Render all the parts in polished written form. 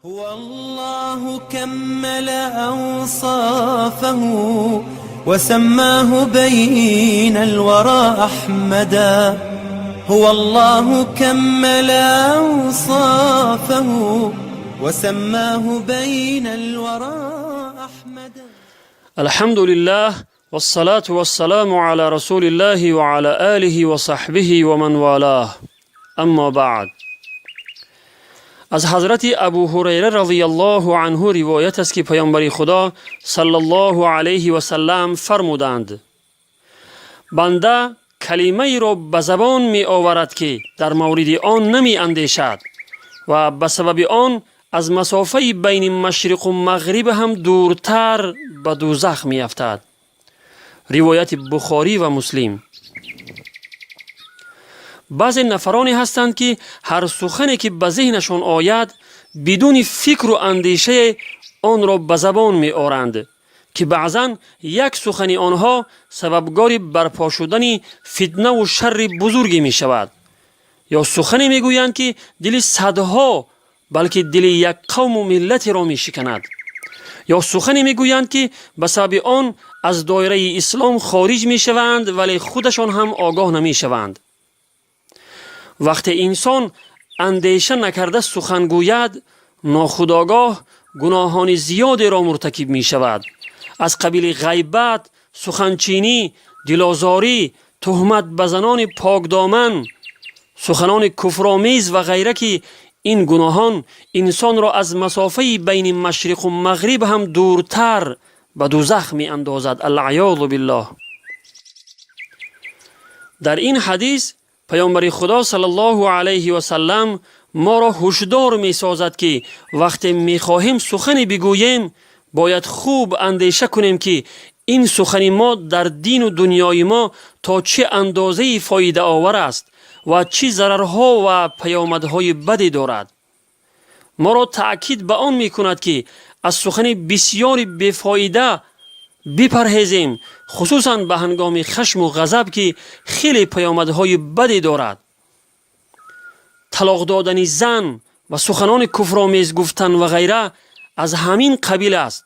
هو الله كمل أوصافه وسماه بين الورى أحمدا. هو الله كمل أوصافه وسماه بين الورى أحمدا. الحمد لله والصلاة والسلام على رسول الله وعلى آله وصحبه ومن والاه. اما بعد، از حضرت ابو هریره رضی الله عنه روایت است که پیامبر خدا صلی الله علیه و سلم فرمودند: بنده کلمه ای را به زبان می آورد که در مورد آن نمی اندیشد و به سبب آن از مسافه بین مشرق و مغرب هم دورتر به دوزخ می افتد. روایت بخاری و مسلم. بعضی نفرانی هستند که هر سخنی که به ذهنشان آید بدون فکر و اندیشه آن را به زبان می آورند که بعضا یک سخن آنها سببگار برپا شدن فتنه و شر بزرگی می شود. یا سخنی می گویند که دل صدها بلکه دل یک قوم و ملت را می شکند. یا سخنی می گویند که به سبب آن از دایره اسلام خارج می شوند ولی خودشان هم آگاه نمی شوند. وقتی انسان اندیشه نکرده سخن گوید، ناخودآگاه گناهان زیادی را مرتکب می شود، از قبیل غیبت، سخنچینی، دلآزاری، تهمت به زنان پاکدامن، سخنان کفرآمیز و غیره که این گناهان انسان را از مسافه بین مشرق و مغرب هم دورتر به دوزخ می اندازد. العیاذ بالله. در این حدیث پیامبر خدا صلی الله علیه و سلم ما را هشدار می سازد که وقتی می خواهیم سخنی بگوییم باید خوب اندیشه کنیم که این سخن ما در دین و دنیای ما تا چه اندازه فایده آور است و چه ضررها و پیامدهای بدی دارد. ما را تأکید به آن می کند که از سخن بسیار بیفایده بپرهیزیم، خصوصا به هنگام خشم و غضب که خیلی پیامدهای بدی دارد. طلاق دادن زن و سخنان کفرآمیز گفتن و غیره از همین قبیل است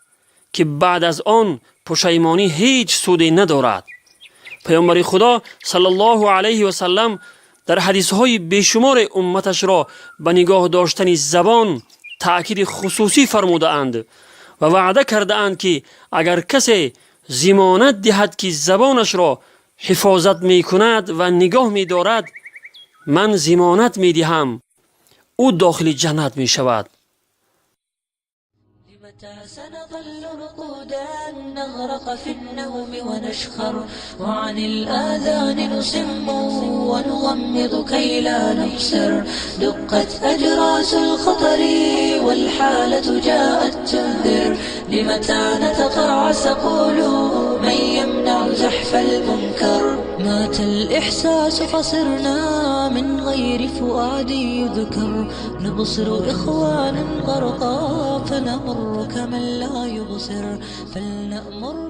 که بعد از آن پشیمانی هیچ سودی ندارد. پیامبر خدا صلی الله علیه و سلم در حدیثهای بیشمار امتش را به نگاه داشتن زبان تأکید خصوصی فرموده اند و وعده کرده اند که اگر کسی ضمانت دهد که زبانش را حفاظت می کند و نگاه می دارد، من ضمانت می دهم او داخل جنت می شود. متى سنظل رقودا نغرق في النوم ونشخر وعن الآذان نصم ونغمض كي لا نبصر دقت أجراس الخطر والحالة جاءت تنذر لمتى نتقاعس قولوا من يمنع زحف المنكر مات الإحساس فصرنا من غير فؤاد يذكر نبصر إخوانا غرقا فنمر كمن لا يبصر فلنأمر